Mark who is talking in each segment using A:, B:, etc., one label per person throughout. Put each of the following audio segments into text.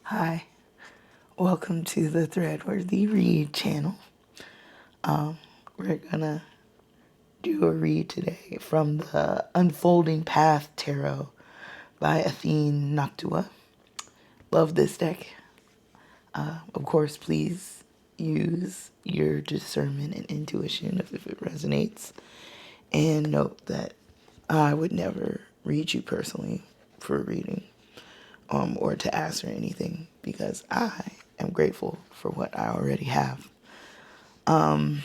A: Hi, welcome to the Threadworthi Read channel. We're gonna do a read today from the Unfolding Path Tarot by Athene Noctua. Love this deck. Of course, please use your discernment and intuition if it resonates. And note that I would never read you personally for a reading or to ask for anything because I am grateful for what I already have. One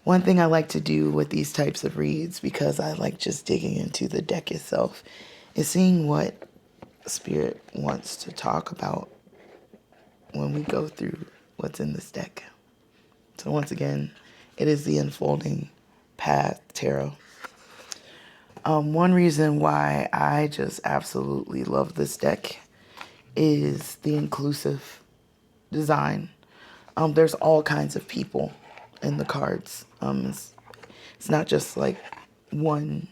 A: thing I like to do with these types of reads, because I like just digging into the deck itself, is seeing what Spirit wants to talk about when we go through what's in this deck. So once again, it is the Unfolding Path Tarot. One reason why I just absolutely love this deck is the inclusive design. There's all kinds of people in the cards. It's not just like one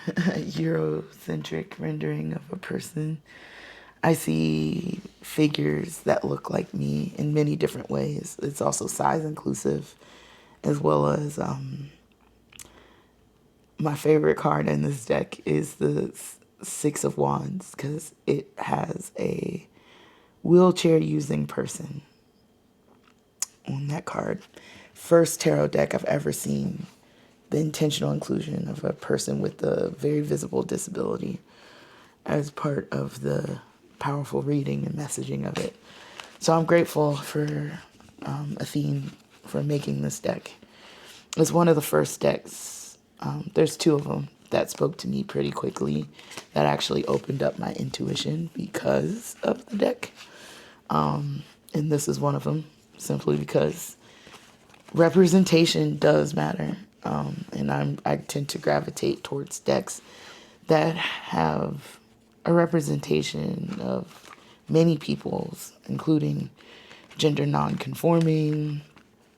A: Eurocentric rendering of a person. I see figures that look like me in many different ways. It's also size inclusive, as well as my favorite card in this deck is the Six of Wands, because it has a wheelchair using person on that card. First tarot deck I've ever seen the intentional inclusion of a person with a very visible disability as part of the powerful reading and messaging of it. So I'm grateful for Athene for making this deck. It's one of the first decks. There's two of them that spoke to me pretty quickly that actually opened up my intuition because of the deck. And this is one of them, simply because representation does matter. And I tend to gravitate towards decks that have a representation of many peoples, including gender non-conforming,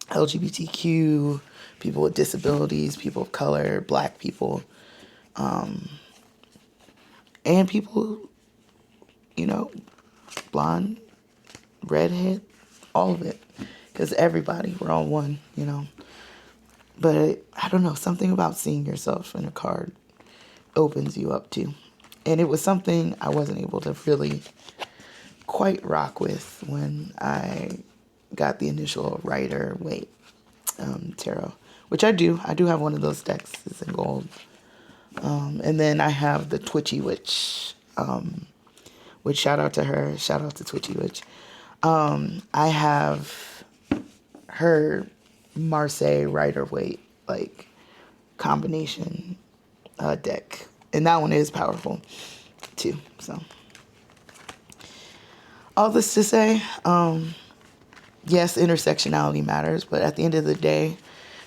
A: LGBTQ, people with disabilities, people of color, black people, and people, blonde, redhead, all of it. Because everybody, we're all one, But I don't know, something about seeing yourself in a card opens you up to. And it was something I wasn't able to really quite rock with when I got the initial Rider-Waite tarot, which I do. I do have one of those decks. It's in gold. And then I have the Twitchy Witch, which shout out to her. Shout out to Twitchy Witch. I have her Marseille Rider-Waite combination deck, and that one is powerful too. So all this to say, yes, intersectionality matters, but at the end of the day,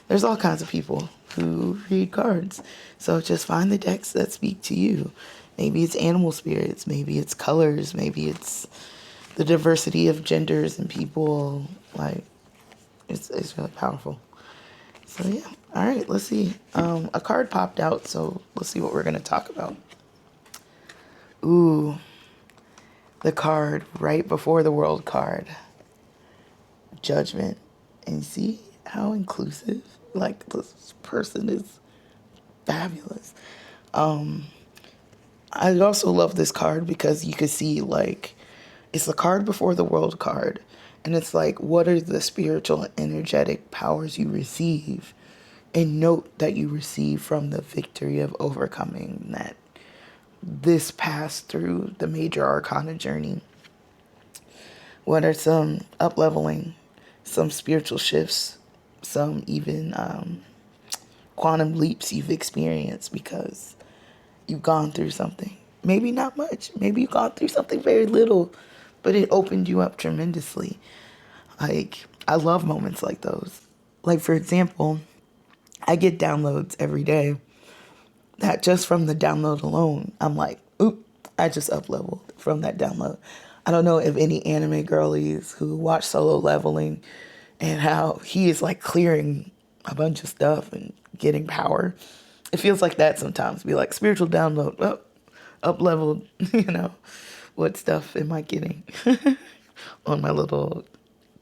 A: there's all kinds of people who read cards. So just find the decks that speak to you. Maybe it's animal spirits, maybe it's colors, maybe it's the diversity of genders and people. It's really powerful. So yeah, all right, let's see. A card popped out, so let's see what we're gonna talk about. Ooh, the card right before the world card, Judgment. And see how inclusive, this person is fabulous. I also love this card because you could see it's the card before the world card. And it's what are the spiritual and energetic powers you receive? And note that you receive from the victory of overcoming that this pass through the major arcana journey. What are some up-leveling, some spiritual shifts, some even quantum leaps you've experienced because you've gone through something? Maybe not much. Maybe you've gone through something very little, but it opened you up tremendously. I love moments like those. For example, I get downloads every day that just from the download alone, I'm like, oop, I just up-leveled from that download. I don't know if any anime girlies who watch Solo Leveling and how he is clearing a bunch of stuff and getting power. It feels like that sometimes. Be like, spiritual download, up-leveled, what stuff am I getting on my little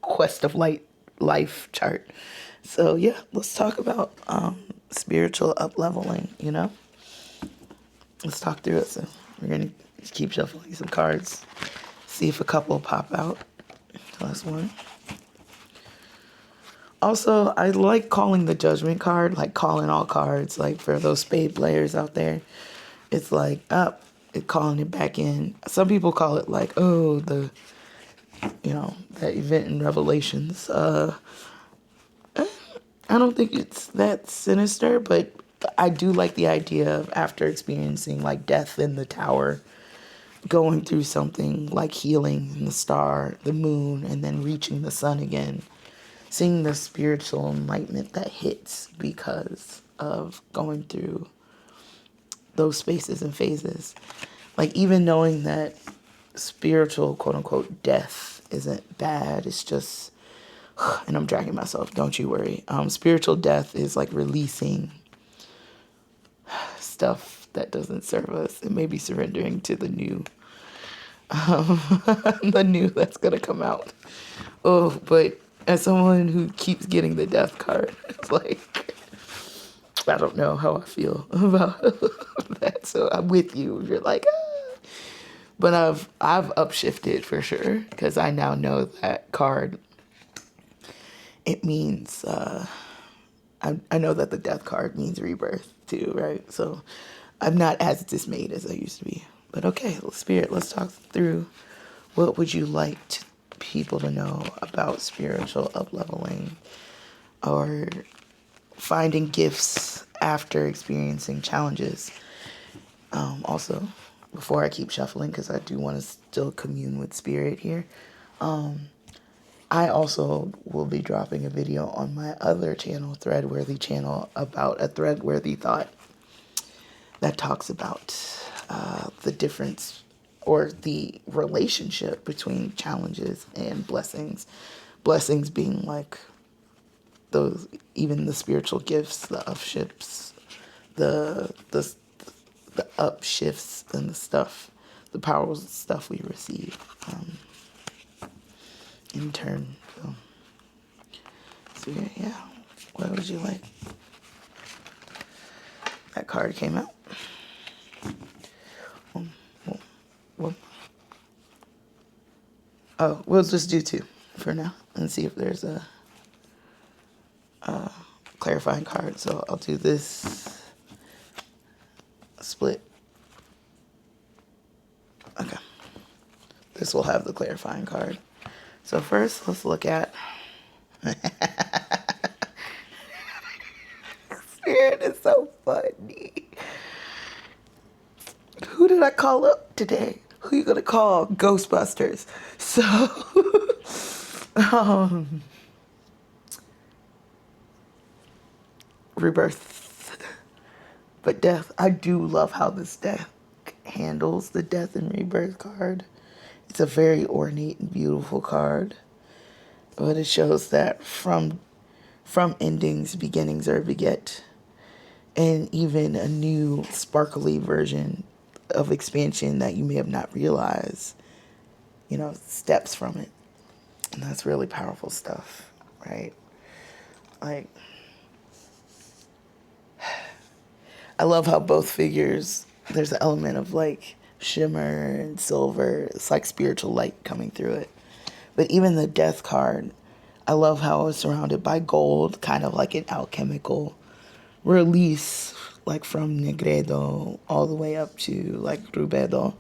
A: quest of light life chart. So yeah, let's talk about spiritual up leveling, you know? Let's talk through it. So we're gonna keep shuffling some cards, see if a couple pop out. Plus one. Also, I like calling the judgment card, like calling all cards, like for those spade players out there. It's like up, calling it back in. Some people call it like, oh, that event in Revelations. I don't think it's that sinister, but I do like the idea of after experiencing like death in the tower, going through something like healing in the star, the moon, and then reaching the sun again. Seeing the spiritual enlightenment that hits because of going through those spaces and phases. Like even knowing that spiritual quote unquote death isn't bad. It's just, and I'm dragging myself, don't you worry. Spiritual death is like releasing stuff that doesn't serve us and maybe surrendering to the new, the new that's going to come out. Oh, but as someone who keeps getting the death card, it's like, I don't know how I feel about that. So I'm with you. You're like, ah. But I've upshifted for sure because I now know that card. It means I know that the death card means rebirth too, right? So I'm not as dismayed as I used to be. But okay, Spirit, let's talk through what would you like people to know about spiritual upleveling or finding gifts after experiencing challenges. Also, before I keep shuffling, because I do want to still commune with Spirit here, I also will be dropping a video on my other channel, Threadworthi channel, about a Threadworthi thought that talks about the difference or the relationship between challenges and blessings. Blessings being like those, even the spiritual gifts, the upshifts, the upshifts and the stuff, the powerful stuff we receive in turn. So yeah, what would you like? That card came out. Oh, we'll just do two for now and see if there's a clarifying card. So I'll do this split. Okay. This will have the clarifying card. So first, let's look at Spirit is so funny. Who did I call up today? Who you gonna call? Ghostbusters. So, rebirth. But death, I do love how this deck handles the death and rebirth card. It's a very ornate and beautiful card. But it shows that from endings, beginnings are beget. And even a new sparkly version of expansion that you may have not realized, steps from it. And that's really powerful stuff, right? Like, I love how both figures, there's an element of like shimmer and silver. It's like spiritual light coming through it. But even the death card, I love how it's surrounded by gold, kind of like an alchemical release, like from Negredo all the way up to like Rubedo,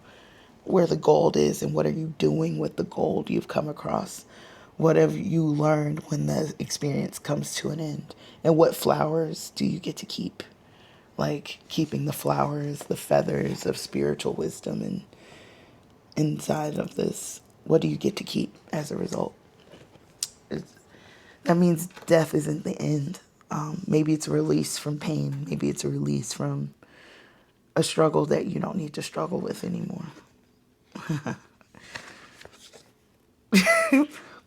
A: where the gold is and what are you doing with the gold you've come across. What have you learned when the experience comes to an end? And what flowers do you get to keep? Like keeping the flowers, the feathers of spiritual wisdom and inside of this, what do you get to keep as a result? That means death isn't the end. Maybe it's a release from pain. Maybe it's a release from a struggle that you don't need to struggle with anymore.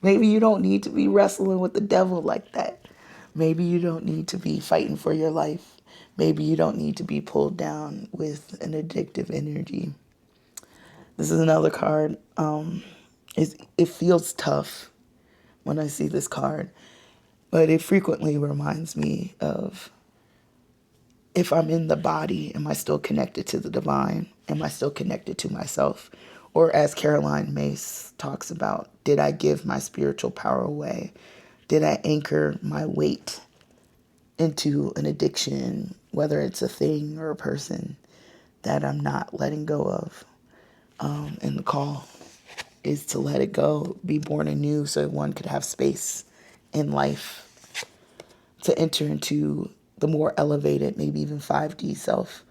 A: Maybe you don't need to be wrestling with the devil like that. Maybe you don't need to be fighting for your life. Maybe you don't need to be pulled down with an addictive energy. This is another card. It feels tough when I see this card, but it frequently reminds me of, if I'm in the body, am I still connected to the divine? Am I still connected to myself? Or as Caroline Myss talks about, did I give my spiritual power away? Did I anchor my weight into an addiction, whether it's a thing or a person that I'm not letting go of? And the call is to let it go, be born anew, so one could have space in life to enter into the more elevated, maybe even 5D self.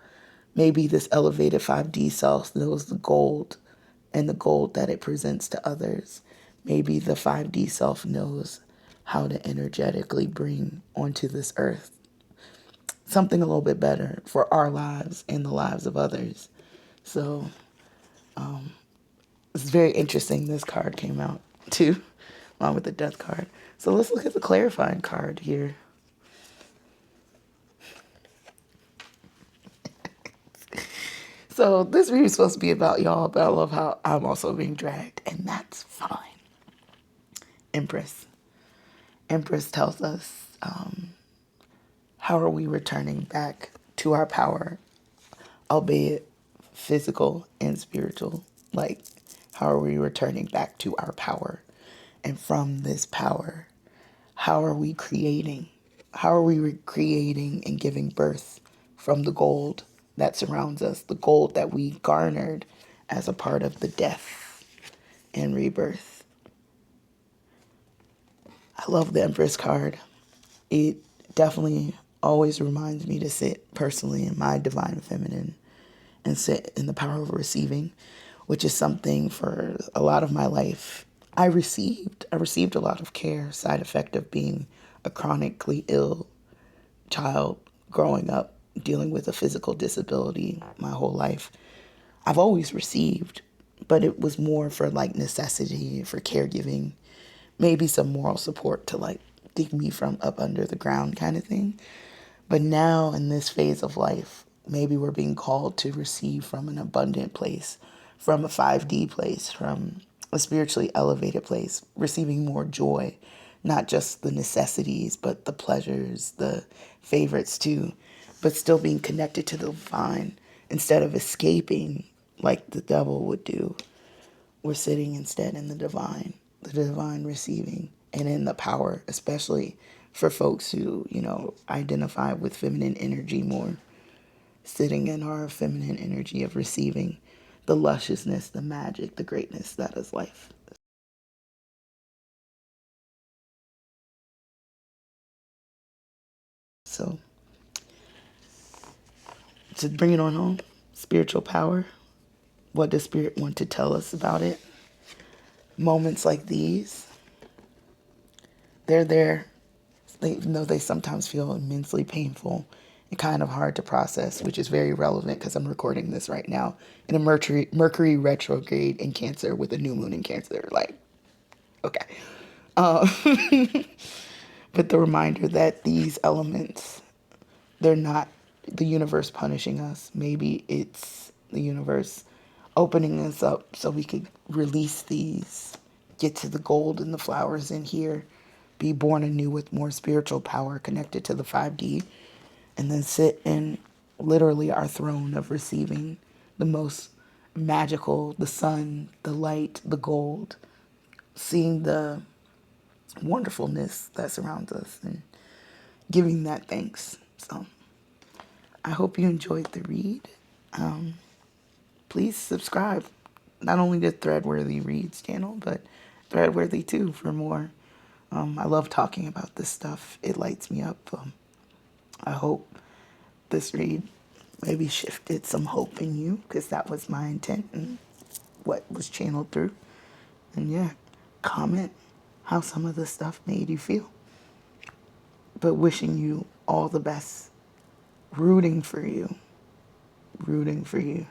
A: Maybe this elevated 5D self knows the gold and the gold that it presents to others. Maybe the 5D self knows how to energetically bring onto this earth something a little bit better for our lives and the lives of others. So it's very interesting this card came out too, along with the death card. So let's look at the clarifying card here. So this reading is supposed to be about y'all, but I love how I'm also being dragged, and that's fine. Empress. Empress tells us, how are we returning back to our power, albeit physical and spiritual? Like, how are we returning back to our power? And from this power, how are we creating? How are we creating and giving birth from the gold that surrounds us, the gold that we garnered as a part of the death and rebirth? I love the Empress card. It definitely always reminds me to sit personally in my divine feminine and sit in the power of receiving, which is something for a lot of my life I received. I received a lot of care, side effect of being a chronically ill child growing up, dealing with a physical disability my whole life. I've always received, but it was more for like necessity, for caregiving, maybe some moral support to like dig me from up under the ground kind of thing. But now in this phase of life, maybe we're being called to receive from an abundant place, from a 5D place, from a spiritually elevated place, receiving more joy, not just the necessities, but the pleasures, the favorites too, but still being connected to the divine instead of escaping like the devil would do. We're sitting instead in the divine receiving, and in the power, especially for folks who, identify with feminine energy more, sitting in our feminine energy of receiving the lusciousness, the magic, the greatness that is life. So, to bring it on home, spiritual power. What does Spirit want to tell us about it? Moments like these, they're there, even though they sometimes feel immensely painful and kind of hard to process, which is very relevant because I'm recording this right now in a Mercury retrograde in Cancer with a new moon in Cancer. Like, okay. Uh, but the reminder that these elements, they're not the universe punishing us. Maybe it's the universe opening us up so we could release these, get to the gold and the flowers in here, be born anew with more spiritual power connected to the 5D, and then sit in literally our throne of receiving the most magical, the sun, the light, the gold, seeing the wonderfulness that surrounds us and giving that thanks. So I hope you enjoyed the read. Please subscribe, not only to Threadworthi Reads channel, but Threadworthi too for more. I love talking about this stuff. It lights me up. I hope this read maybe shifted some hope in you, because that was my intent and what was channeled through. And yeah, comment how some of this stuff made you feel. But wishing you all the best. Rooting for you. Rooting for you.